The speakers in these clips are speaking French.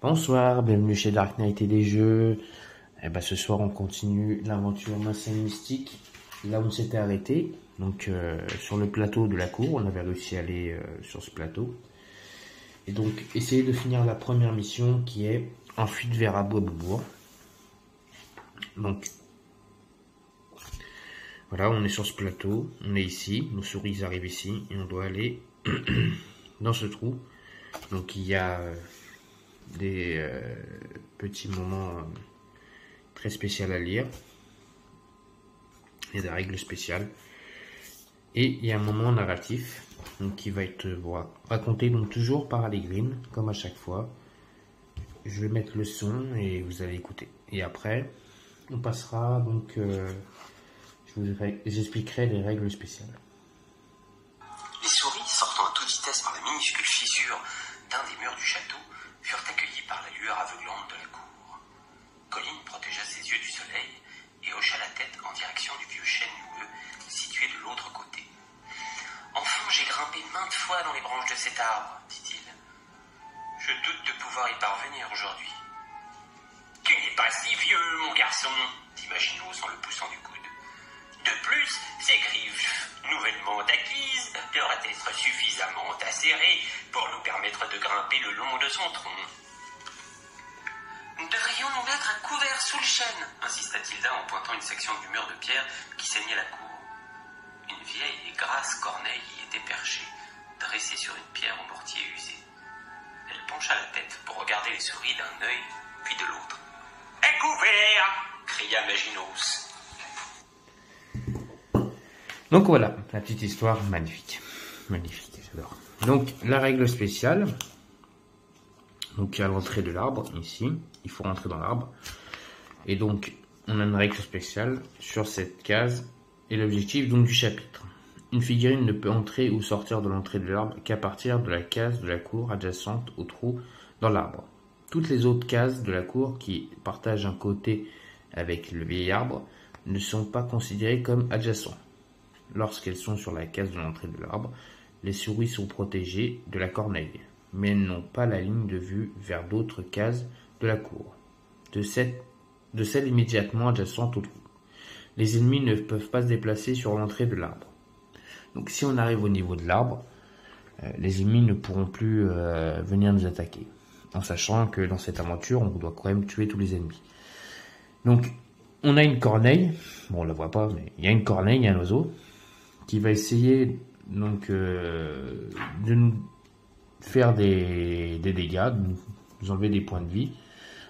Bonsoir, bienvenue chez Dark Knight et des jeux. Ce soir on continue l'aventure Massacre Mystique. Là où on s'était arrêté, donc sur le plateau de la cour, on avait réussi à aller sur ce plateau. Et donc essayer de finir la première mission qui est en fuite vers Abobourg. Donc voilà, on est sur ce plateau, on est ici, nos souris arrivent ici et on doit aller dans ce trou. Donc il y a des petits moments très spéciaux à lire. Il y a des règles spéciales. Et il y a un moment narratif donc, qui va être raconté donc, toujours par Allegrine, comme à chaque fois. Je vais mettre le son et vous allez écouter. Et après, on passera donc... j'expliquerai les règles spéciales. Les souris, sortant à toute vitesse par la minuscule fissure d'un des murs du château, furent accueillies par la lueur aveuglante de la cour. Colline protégea ses yeux du soleil et hocha la tête en direction du vieux chêne noueux situé de l'autre côté. « Enfin, j'ai grimpé maintes fois dans les branches de cet arbre, dit-il. Je doute de pouvoir y parvenir aujourd'hui. »« Tu n'es pas si vieux, mon garçon, dit Maginot en le poussant du coude. De plus, ces griffes nouvellement acquises devraient être suffisamment acérées pour nous permettre de grimper le long de son tronc. »« Nous devrions nous mettre à couvert sous le chêne, insista Tilda en pointant une section du mur de pierre qui ceignait la cour. Une vieille et grasse corneille y était perchée, dressée sur une pierre au mortier usé. Elle pencha la tête pour regarder les souris d'un œil, puis de l'autre. « À couvert !» cria Maginot. Donc voilà, la petite histoire magnifique. Magnifique, j'adore. Donc la règle spéciale, donc à l'entrée de l'arbre, ici, il faut rentrer dans l'arbre. Et donc on a une règle spéciale sur cette case et l'objectif donc du chapitre. Une figurine ne peut entrer ou sortir de l'entrée de l'arbre qu'à partir de la case de la cour adjacente au trou dans l'arbre. Toutes les autres cases de la cour qui partagent un côté avec le vieil arbre ne sont pas considérées comme adjacents. Lorsqu'elles sont sur la case de l'entrée de l'arbre, les souris sont protégées de la corneille, mais elles n'ont pas la ligne de vue vers d'autres cases de la cour, de celle immédiatement adjacente au trou. Les ennemis ne peuvent pas se déplacer sur l'entrée de l'arbre. Donc si on arrive au niveau de l'arbre, les ennemis ne pourront plus venir nous attaquer, en sachant que dans cette aventure, on doit quand même tuer tous les ennemis. Donc on a une corneille, bon on la voit pas, mais il y a une corneille, il y a un oiseau, qui va essayer donc de nous faire des dégâts, de nous enlever des points de vie,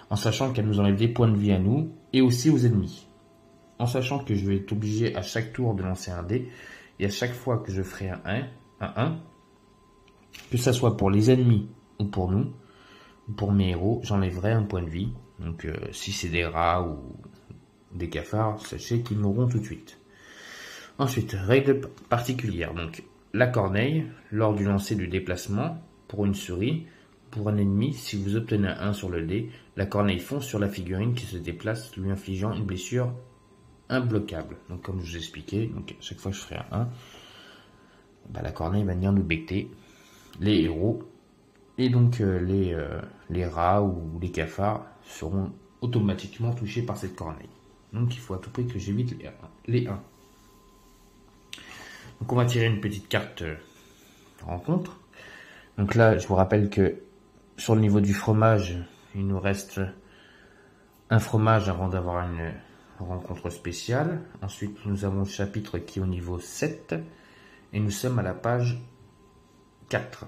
en sachant qu'elle nous enlève des points de vie à nous et aussi aux ennemis. En sachant que je vais être obligé à chaque tour de lancer un dé, et à chaque fois que je ferai un 1, que ça soit pour les ennemis ou pour nous, ou pour mes héros, j'enlèverai un point de vie. Donc si c'est des rats ou des cafards, sachez qu'ils mourront tout de suite. Ensuite, règle particulière, donc la corneille, lors du lancer du déplacement, pour une souris, pour un ennemi, si vous obtenez un 1 sur le dé, la corneille fonce sur la figurine qui se déplace, lui infligeant une blessure imbloquable. Donc comme je vous expliquais, donc à chaque fois que je ferai un 1, la corneille va venir nous becter les héros, et donc les rats ou les cafards seront automatiquement touchés par cette corneille. Donc il faut à tout prix que j'évite les 1. Donc on va tirer une petite carte rencontre. Donc là, je vous rappelle que sur le niveau du fromage, il nous reste un fromage avant d'avoir une rencontre spéciale. Ensuite, nous avons le chapitre qui est au niveau 7 et nous sommes à la page 4.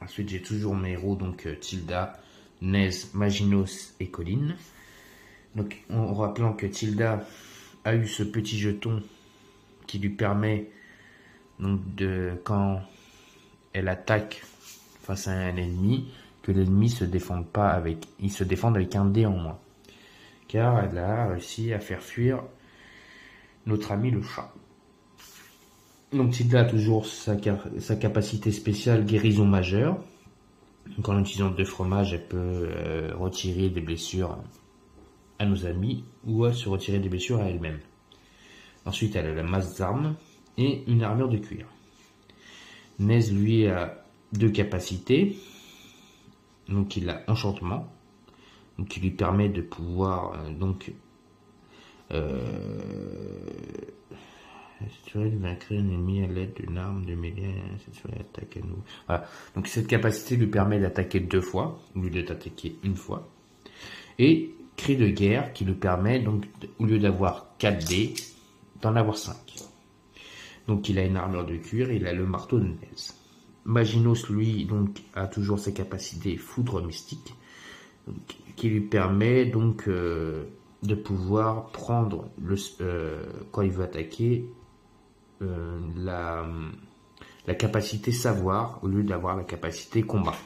Ensuite, j'ai toujours mes héros, donc Tilda, Nez, Maginot et Colline. Donc en rappelant que Tilda a eu ce petit jeton qui lui permet donc quand elle attaque face à un ennemi, que l'ennemi se défende pas avec, il se défende avec un dé en moins, car elle a réussi à faire fuir notre ami le chat. Donc Tilda a toujours sa capacité spéciale guérison majeure. Donc en utilisant 2 fromages, elle peut retirer des blessures à nos amis ou se retirer des blessures à elle-même. Ensuite, elle a la masse d'armes et une armure de cuir. Nez, lui, a 2 capacités. donc il a enchantement, donc qui lui permet de pouvoir il va créer un ennemi à l'aide d'une arme de mêlée, attaque à nous. Voilà. Donc cette capacité lui permet d'attaquer 2 fois, au lieu d'attaquer une fois. Et cri de guerre qui lui permet, donc, au lieu d'avoir 4 dés, d'en avoir 5. Donc il a une armure de cuir, il a le marteau de Nez. Maginos, lui, donc, a toujours sa capacité foudre mystique, donc, qui lui permet donc de pouvoir prendre, quand il veut attaquer, la capacité savoir au lieu d'avoir la capacité combat.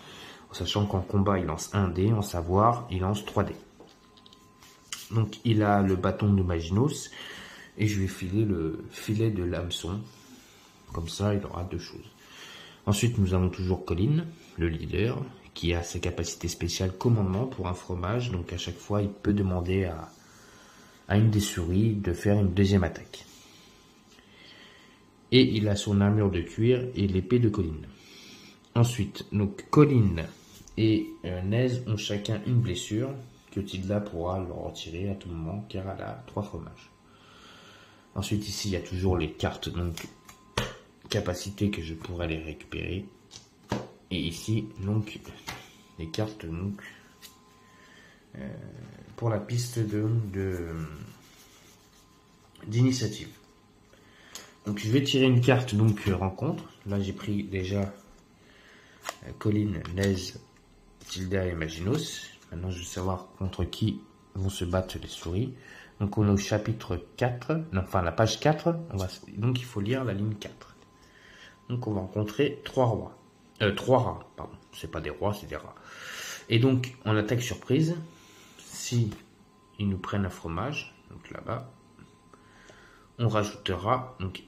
En sachant qu'en combat, il lance 1 dé, en savoir, il lance 3 dés. Donc il a le bâton de Maginos, et je vais filer le filet de l'hameçon. Comme ça, il aura 2 choses. Ensuite, nous avons toujours Colin, le leader, qui a sa capacité spéciale commandement pour un fromage. Donc à chaque fois, il peut demander à une des souris de faire une deuxième attaque. Et il a son armure de cuir et l'épée de Colin. Ensuite, donc Colin et Nez ont chacun une blessure que Tilda pourra leur retirer à tout moment car elle a 3 fromages. Ensuite, ici, il y a toujours les cartes, donc capacités que je pourrais les récupérer. Et ici, donc, les cartes donc pour la piste d'initiative. Donc je vais tirer une carte donc rencontre. Là j'ai pris déjà Colin, Nez, Tilda et Maginos. Maintenant je veux savoir contre qui vont se battre les souris. Donc on est au chapitre 4, enfin la page 4, donc il faut lire la ligne 4. Donc on va rencontrer 3 rats, pardon, c'est pas des rois, c'est des rats. Et donc en attaque surprise, si ils nous prennent un fromage, donc là-bas, on rajoutera donc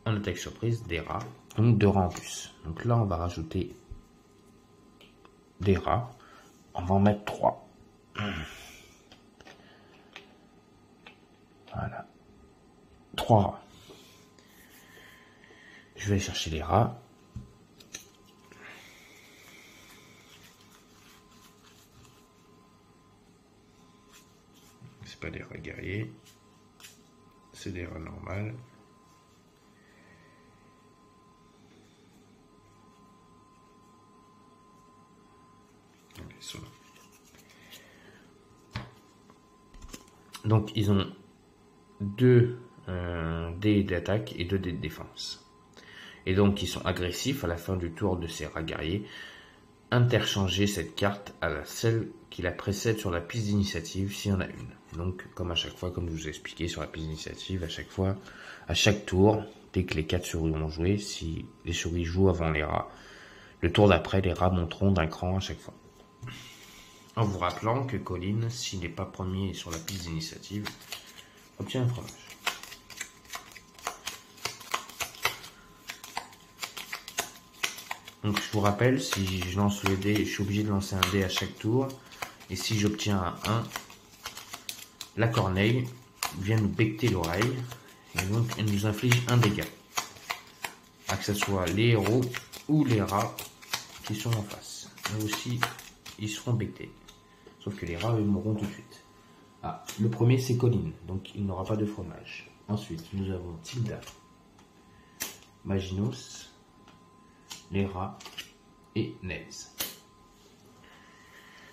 en attaque surprise des rats, donc 2 rats en plus. Donc là on va rajouter des rats, on va en mettre 3. Voilà, 3 rats. Je vais aller chercher les rats. C'est pas des rats guerriers, c'est des rats normales. Ils sont là. Donc ils ont 2 dés d'attaque et 2 dés de défense. Et donc ils sont agressifs à la fin du tour de ces rats guerriers. Interchanger cette carte à celle qui la précède sur la piste d'initiative s'il y en a une. Donc comme à chaque fois, comme je vous ai expliqué sur la piste d'initiative, à chaque tour, dès que les 4 souris ont joué, si les souris jouent avant les rats, le tour d'après, les rats monteront d'un cran à chaque fois. En vous rappelant que Colin, s'il n'est pas premier sur la piste d'initiative, obtient un fromage. Donc je vous rappelle, si je lance le dé, je suis obligé de lancer un dé à chaque tour. Et si j'obtiens un 1, la corneille vient nous becqueter l'oreille. Et donc elle nous inflige un dégât. Que ce soit les héros ou les rats qui sont en face. Eux aussi, ils seront becquetés. Sauf que les rats, eux, mourront tout de suite. Le premier, c'est Colin. Donc il n'aura pas de fromage. Ensuite, nous avons Tilda, Maginos, les rats et Nez.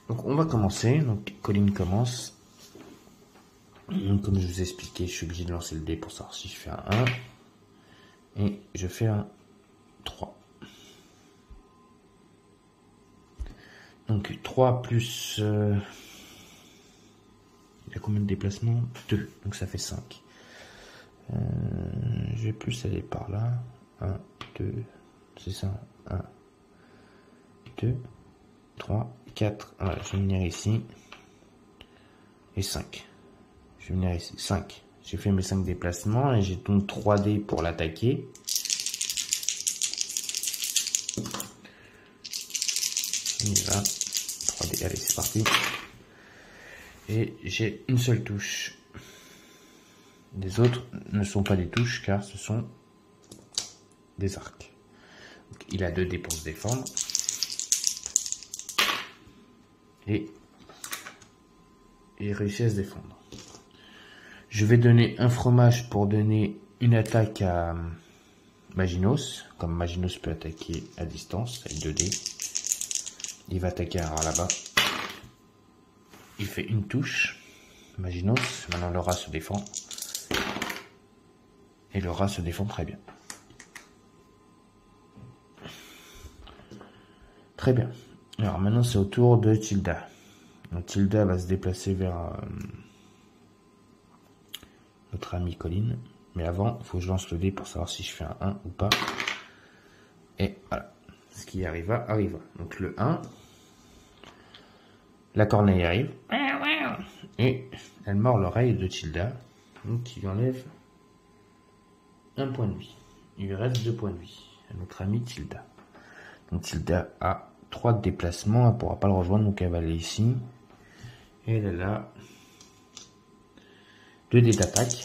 Donc on va commencer. Donc Colin commence. Donc, comme je vous ai expliqué, je suis obligé de lancer le dé pour savoir si je fais un 1. Et je fais un 3. Donc 3 plus... il y a combien de déplacements? 2. Donc ça fait 5. Je vais plus aller par là. 1, 2... C'est ça, 1, 2, 3, 4, voilà, je vais venir ici, et 5, je vais venir ici, 5, j'ai fait mes 5 déplacements, et j'ai donc 3 dés pour l'attaquer, on y va, 3 dés, allez c'est parti, et j'ai une seule touche, les autres ne sont pas des touches, car ce sont des arcs. Donc, il a 2 dés pour se défendre. Et il réussit à se défendre. Je vais donner un fromage pour donner une attaque à Maginos. Comme Maginos peut attaquer à distance avec 2 dés. Il va attaquer un rat là-bas. Il fait une touche. Maginos. Maintenant le rat se défend. Et le rat se défend très bien. Très bien. Alors maintenant c'est au tour de Tilda. Donc, Tilda va se déplacer vers notre ami Colline. Mais avant, il faut que je lance le dé pour savoir si je fais un 1 ou pas. Et voilà. Ce qui arriva, arriva. Donc le 1. La corneille arrive. Et elle mord l'oreille de Tilda. Donc qui lui enlève 1 point de vie. Il lui reste 2 points de vie à notre ami Tilda. Donc Tilda a 3 de déplacement. Elle ne pourra pas le rejoindre. Donc elle va aller ici. Et elle a 2 dés d'attaque.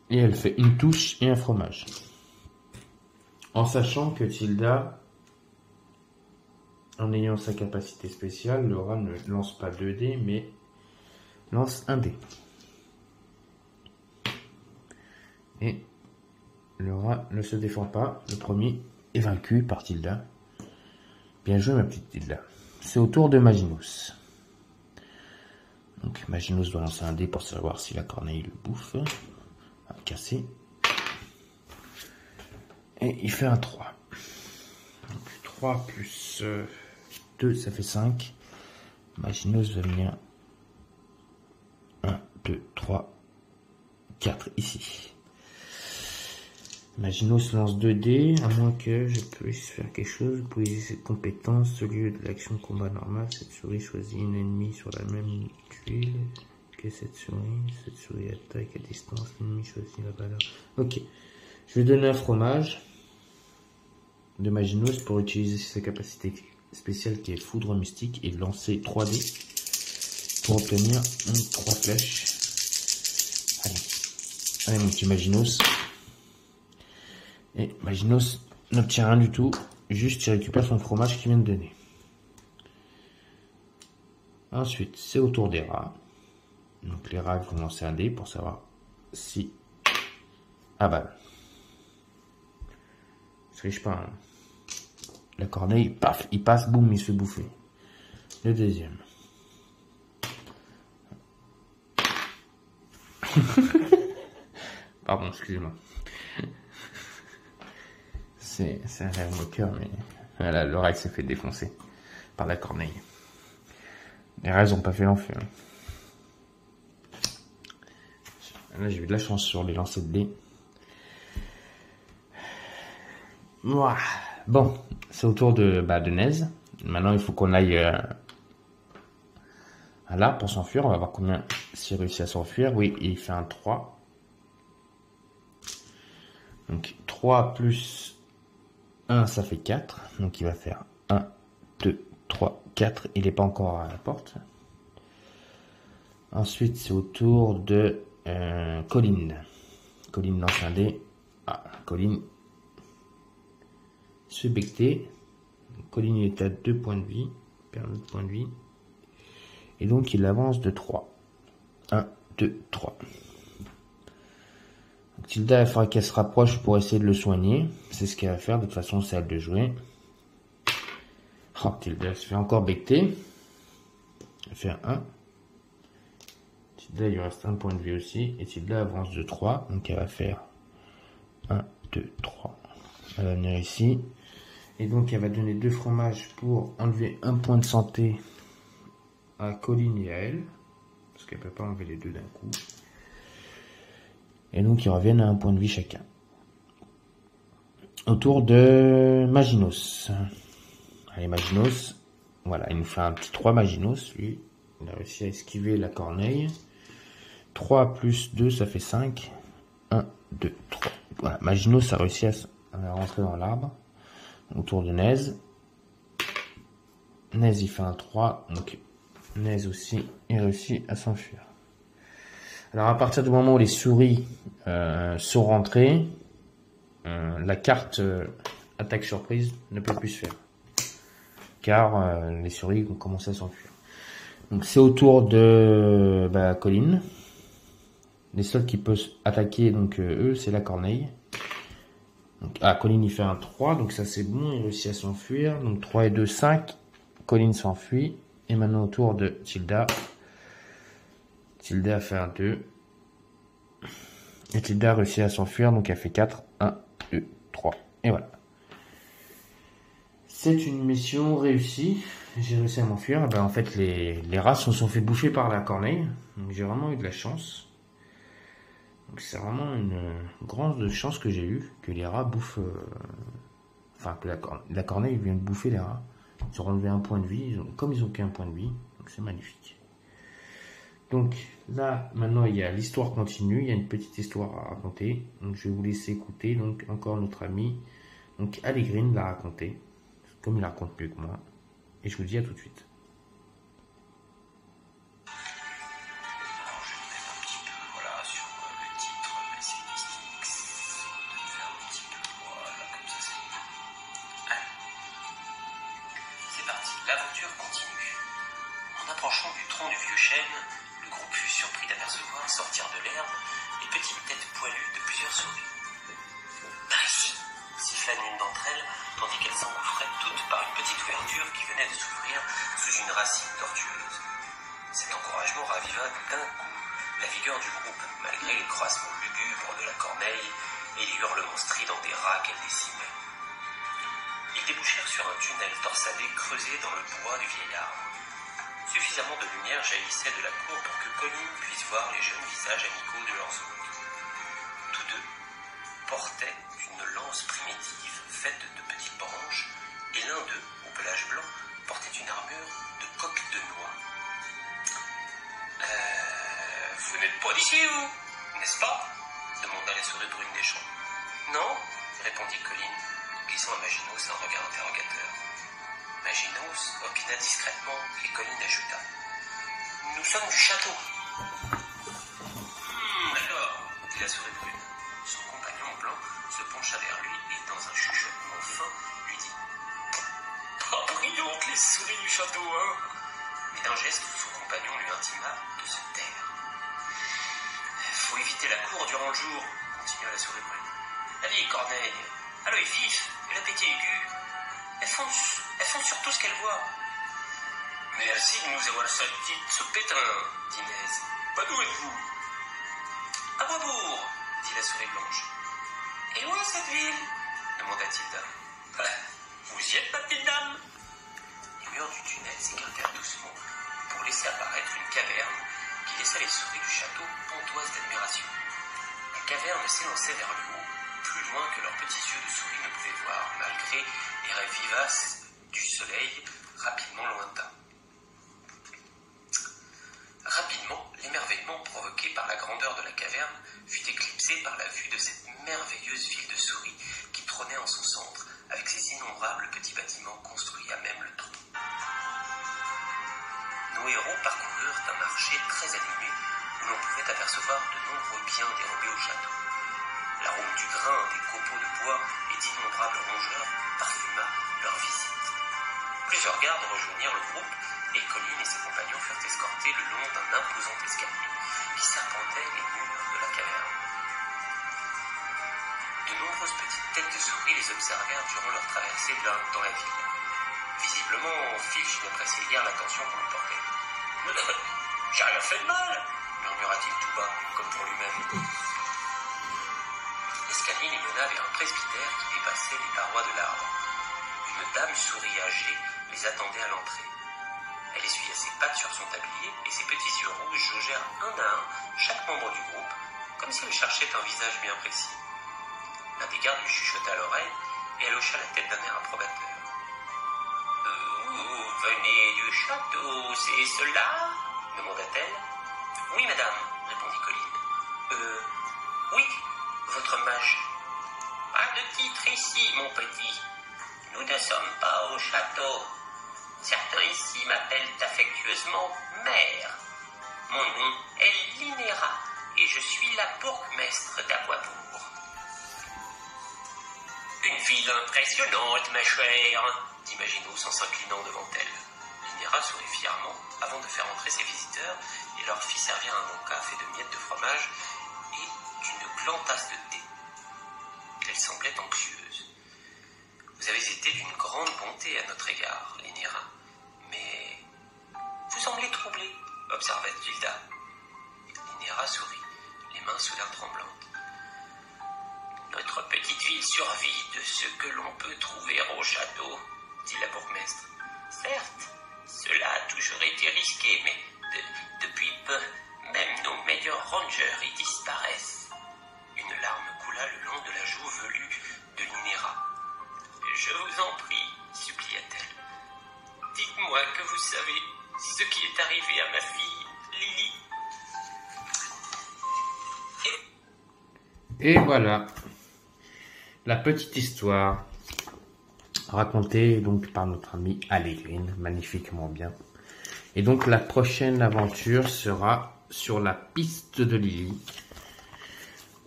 Et elle fait une touche et un fromage. En sachant que Tilda, en ayant sa capacité spéciale, le rat ne lance pas 2 dés, mais lance 1 dé. Et le rat ne se défend pas. Le premier est vaincu par Tilda. Bien joué ma petite Tilda. C'est au tour de Maginos. Donc Maginos doit lancer un dé pour savoir si la corneille le bouffe. Cassé. Et il fait un 3. Donc 3 plus 2, ça fait 5. Maginos va venir 1, 2, 3, 4 ici. Maginos lance 2 dés, à moins que je puisse faire quelque chose. Vous pouvez utiliser cette compétence au lieu de l'action combat normale. Cette souris choisit une ennemie sur la même tuile que cette souris attaque à distance, l'ennemi choisit la valeur. Ok, je vais donner un fromage de Maginos pour utiliser sa capacité spéciale qui est foudre mystique et lancer 3 dés pour obtenir 3 flèches. Allez mon petit Maginos. Et Maginos n'obtient rien du tout, juste il récupère son fromage qu'il vient de donner. Ensuite, c'est au tour des rats. Donc les rats vont lancer un dé pour savoir si... Ah bah... Je triche pas. Hein. La corneille, paf, il passe, boum, il se fait bouffer. Le deuxième. Pardon, excusez-moi. C'est un rêve moqueur, mais... Voilà, l'oreille s'est fait défoncer par la corneille. Les rats n'ont pas fait l'enfer. Là, j'ai eu de la chance sur les lancers de dés. Bon, c'est au tour de Nez. Maintenant, il faut qu'on aille à l'arbre pour s'enfuir. On va voir combien s'il réussit à s'enfuir. Oui, il fait un 3. Donc, 3 plus 1, ça fait 4. Donc, il va faire 1, 2, 3, 4. Il n'est pas encore à la porte. Ensuite, c'est au tour de... Colline. Colline lance un dé. Ah, Colline se becté. Colline est à 2 points de vie. Perd 2 points de vie. Et donc il avance de 3. 1, 2, 3. Donc, Tilda, il faudra qu'elle se rapproche pour essayer de le soigner. C'est ce qu'elle va faire. De toute façon, c'est à elle de jouer. Oh, Tilda se fait encore becter. Elle fait un 1. Tilda, il lui reste 1 point de vie aussi. Et Tilda avance de 3. Donc elle va faire 1, 2, 3. Elle va venir ici. Et donc elle va donner 2 fromages pour enlever 1 point de santé à Colline et à elle. Parce qu'elle ne peut pas enlever les deux d'un coup. Et donc ils reviennent à 1 point de vie chacun. Autour de Maginos. Allez Maginos. Voilà, il nous fait un petit 3 Maginos. Lui, il a réussi à esquiver la corneille. 3 plus 2, ça fait 5. 1, 2, 3. Voilà, Maginos a réussi à rentrer dans l'arbre. Autour de Nez. Nez, il fait un 3. Donc, Nez aussi, il réussit à s'enfuir. Alors, à partir du moment où les souris sont rentrées, la carte attaque surprise ne peut plus se faire. car les souris ont commencé à s'enfuir. Donc c'est au tour de Colline. Les seuls qui peuvent attaquer, donc eux, c'est la corneille. Donc, Colline il fait un 3, donc ça c'est bon, il réussit à s'enfuir. Donc 3 et 2, 5. Colline s'enfuit. Et maintenant au tour de Tilda. Tilda a fait un 2. Et Tilda a réussi à s'enfuir, donc elle fait 4. 1, 2, 3. Et voilà. C'est une mission réussie. J'ai réussi à m'enfuir. En fait, les rats se sont fait bouffer par la corneille. Donc j'ai vraiment eu de la chance. Donc c'est vraiment une grande chance que j'ai eue, que les rats bouffent... Enfin, que la corneille vient de bouffer les rats. Ils ont enlevé un point de vie. Comme ils ont qu'un point de vie, donc c'est magnifique. Donc là, maintenant, il y a l'histoire continue. Il y a une petite histoire à raconter. Donc je vais vous laisser écouter. Donc encore notre ami, donc Allegrine l'a raconté, comme il la raconte mieux que moi. Et je vous dis à tout de suite. L'aventure continue. En approchant du tronc du vieux chêne, le groupe fut surpris d'apercevoir sortir de l'herbe les petites têtes poilues de plusieurs souris. Par ici, siffla l'une d'entre elles, tandis qu'elles s'engouffraient toutes par une petite ouverture qui venait de s'ouvrir sous une racine tortueuse. Cet encouragement raviva d'un coup la vigueur du groupe, malgré les croissements lugubres de la corneille et les hurlements stridents des rats qu'elle décimait. Ils débouchèrent sur un tunnel torsadé creusé dans le bois du vieil arbre. Suffisamment de lumière jaillissait de la cour pour que Colline puisse voir les jeunes visages amicaux de leurs hôtes. Tous deux portaient une lance primitive faite de petites branches, et l'un d'eux, au pelage blanc, portait une armure de coque de noix. Vous n'êtes pas d'ici, vous, n'est-ce pas? Demanda la souris brune des champs. Non, répondit Colline, glissant à Maginos un regard interrogateur. Maginos opina discrètement et Colline ajouta. Nous sommes du château. Alors, dit la souris brune. Son compagnon blanc se pencha vers lui et dans un chuchotement fin lui dit. Pas brillantes les souris du château, hein? Mais d'un geste, son compagnon lui intima de se taire. Faut éviter la cour durant le jour, continua la souris brune. La vieille corneille, à l'œil vif et l'appétit aigu, elles font sur tout ce qu'elles voient. Merci de nous avoir sorti de ce pétrin, dit Naise. Pas d'où êtes-vous? À Boisbourg, dit la souris blanche. Et où est cette ville? Demanda Tilda. Vous y êtes, ma petite dame? Les murs du tunnel s'écartèrent doucement pour laisser apparaître une caverne qui laissa les souris du château pontoises d'admiration. La caverne s'élançait vers le haut, plus loin que leurs petits yeux de souris ne pouvaient voir, malgré les rêves vivaces du soleil rapidement lointain. Rapidement, l'émerveillement provoqué par la grandeur de la caverne fut éclipsé par la vue de cette merveilleuse ville de souris qui trônait en son centre, avec ses innombrables petits bâtiments construits à même le tronc. Nos héros parcoururent un marché très animé où l'on pouvait apercevoir de nombreux biens dérobés au château. L'arôme du grain, des copeaux de bois et d'innombrables rongeurs parfuma leur visite. Plusieurs gardes rejoignirent le groupe et Colline et ses compagnons furent escortés le long d'un imposant escalier qui serpentait les murs de la caverne. De nombreuses petites têtes de souris les observèrent durant leur traversée dans la ville. Visiblement, Filch n'appréciait guère l'attention qu'on lui portait. « J'ai rien fait de mal !» murmura-t-il tout bas, comme pour lui-même. L'escalier les mena vers un presbytère qui dépassait les parois de l'arbre. Une dame souris âgée les attendait à l'entrée. Elle essuyait ses pattes sur son tablier et ses petits yeux rouges jaugèrent un à un chaque membre du groupe, comme si elle cherchait un visage bien précis. L'un des gardes lui chuchota à l'oreille et elle hocha la tête d'un air approbateur. Vous venez du château, c'est cela? Demanda-t-elle. Oui, madame, répondit Colline. Oui, votre mage. Pas de titre ici, mon petit. Nous ne sommes pas au château. Certains ici m'appellent affectueusement mère. Mon nom est Linéra et je suis la bourgmestre d'Aboisbourg. Une ville impressionnante, ma chère, dit Maginos en s'inclinant devant elle. Linnéra sourit fièrement avant de faire entrer ses visiteurs et leur fit servir un bon café de miettes de fromage et d'une grande tasse de thé. Elle semblait anxieuse. Vous avez été d'une grande bonté à notre égard, Linnéra, mais vous semblez troublée, observa Gilda. Linnéra sourit, les mains soudain tremblantes. Notre petite ville survit de ce que l'on peut trouver au château, dit la bourgmestre. Certes, cela a toujours été risqué, mais depuis peu, même nos meilleurs rangers y disparaissent. Une larme coula le long de la joue velue de Linnéra. Je vous en prie, supplia-t-elle. Dites-moi que vous savez ce qui est arrivé à ma fille, Lily. Et voilà, la petite histoire racontée donc par notre amie Allegrine, magnifiquement bien. Et donc la prochaine aventure sera sur la piste de Lily,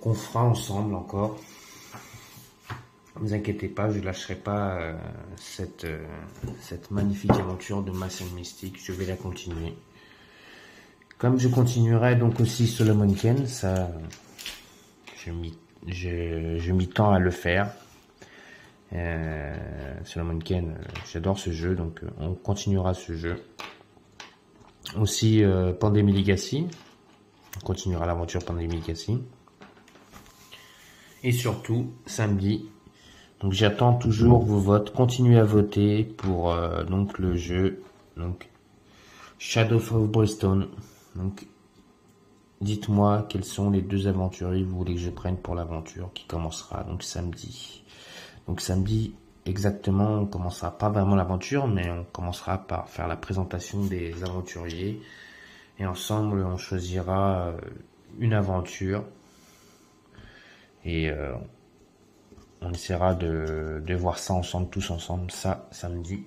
qu'on fera ensemble encore. Ne vous inquiétez pas, je ne lâcherai pas cette magnifique aventure de Mass & Mystic, je vais la continuer. Comme je continuerai donc aussi Solomon Kane, ça, je m'y tends à le faire. Solomon Kane, j'adore ce jeu, donc on continuera ce jeu. Aussi Pandemic Legacy, on continuera l'aventure Pandemic Legacy. Et surtout, samedi, donc j'attends toujours vos votes. Continuez à voter pour donc le jeu donc Shadow of Brimstone. Donc dites-moi quels sont les deux aventuriers que vous voulez que je prenne pour l'aventure qui commencera donc samedi. Donc samedi exactement, on commencera pas vraiment l'aventure, mais on commencera par faire la présentation des aventuriers et ensemble on choisira une aventure et on essaiera de voir ça ensemble, tous ensemble, ça samedi.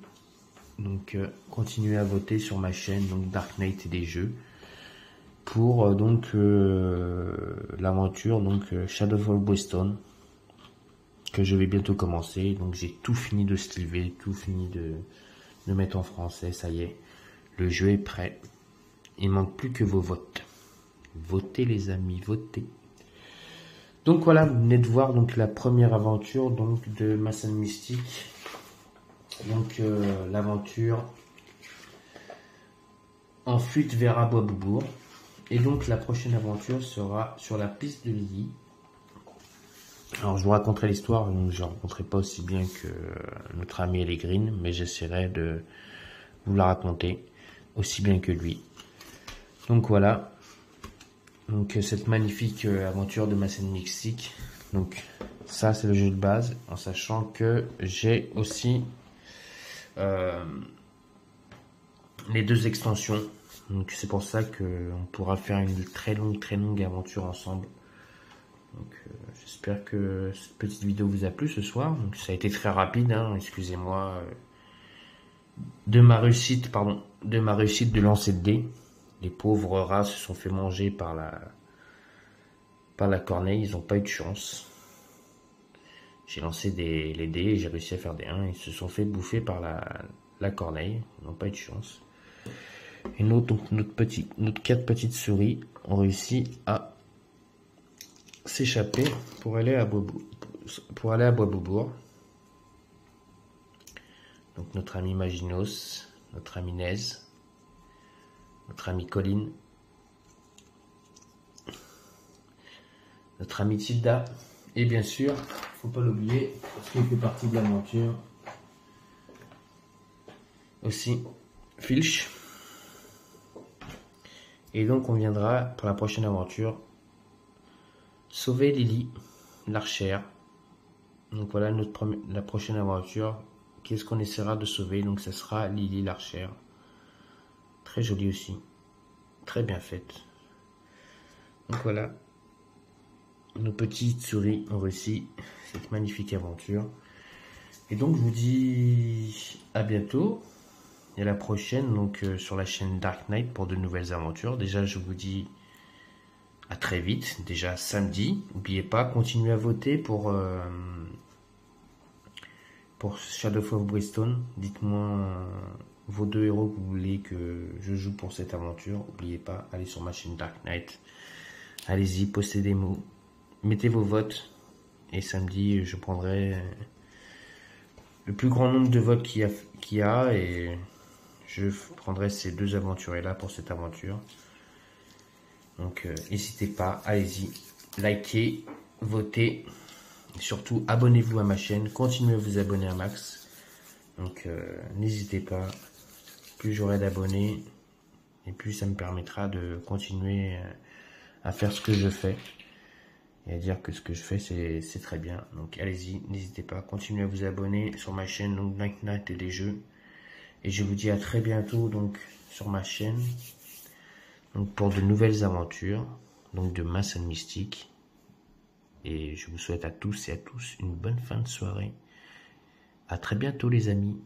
Donc continuez à voter sur ma chaîne donc Dark Knight et des jeux pour donc l'aventure donc Shadow of Brimstone que je vais bientôt commencer. Donc j'ai tout fini de sliver, tout fini de mettre en français, ça y est, le jeu est prêt. Il manque plus que vos votes. Votez les amis, votez. Donc voilà, vous venez de voir donc la première aventure donc de Mass & Mystic. Donc l'aventure en fuite vers Abois-Boubourg. Et donc la prochaine aventure sera sur la piste de Lily. Alors je vous raconterai l'histoire, donc je ne raconterai pas aussi bien que notre ami Allegrine, mais j'essaierai de vous la raconter aussi bien que lui. Donc voilà, donc cette magnifique aventure de Mass & Mystic. Donc ça c'est le jeu de base, en sachant que j'ai aussi les deux extensions. Donc c'est pour ça qu'on pourra faire une très longue aventure ensemble. Donc j'espère que cette petite vidéo vous a plu ce soir. Donc ça a été très rapide, hein, excusez-moi de ma réussite de lancer de dés. Les pauvres rats se sont fait manger par la corneille, ils n'ont pas eu de chance. J'ai lancé les dés et j'ai réussi à faire des 1, ils se sont fait bouffer par la corneille, ils n'ont pas eu de chance. Et notre 4 petites souris ont réussi à s'échapper pour aller à Bois-Boubourg. Donc notre ami Maginos, notre ami Nez, notre ami Colline, notre ami Tilda, et bien sûr, faut pas l'oublier, parce qu'il fait partie de l'aventure, aussi Filch. Et donc on viendra pour la prochaine aventure sauver Lily, l'archère. Donc voilà la prochaine aventure. Qu'est-ce qu'on essaiera de sauver? Donc ça sera Lily, l'archère. Très jolie aussi. Très bien faite. Donc voilà. Nos petites souris ont réussi cette magnifique aventure. Et donc je vous dis à bientôt. Et à la prochaine donc sur la chaîne Dark Knight pour de nouvelles aventures. Déjà je vous dis à très vite, déjà samedi. N'oubliez pas, continuez à voter pour pour Shadow of Brimstone. Dites-moi vos 2 héros que vous voulez que je joue pour cette aventure. N'oubliez pas, allez sur ma chaîne Dark Knight. Allez-y, postez des mots. Mettez vos votes. Et samedi, je prendrai le plus grand nombre de votes qu'il y a et je prendrai ces 2 aventuriers-là pour cette aventure. Donc, n'hésitez pas, allez-y, likez, votez. Et surtout, abonnez-vous à ma chaîne. Continuez à vous abonner à max. Donc, n'hésitez pas. Plus j'aurai d'abonnés, et plus ça me permettra de continuer à faire ce que je fais. Et à dire que ce que je fais, c'est très bien. Donc, allez-y, n'hésitez pas. Continuez à vous abonner sur ma chaîne, donc Night Night et les jeux. Et je vous dis à très bientôt, donc, sur ma chaîne. Donc, pour de nouvelles aventures. Donc, de Masse Mystique. Et je vous souhaite à tous et à tous une bonne fin de soirée. À très bientôt les amis.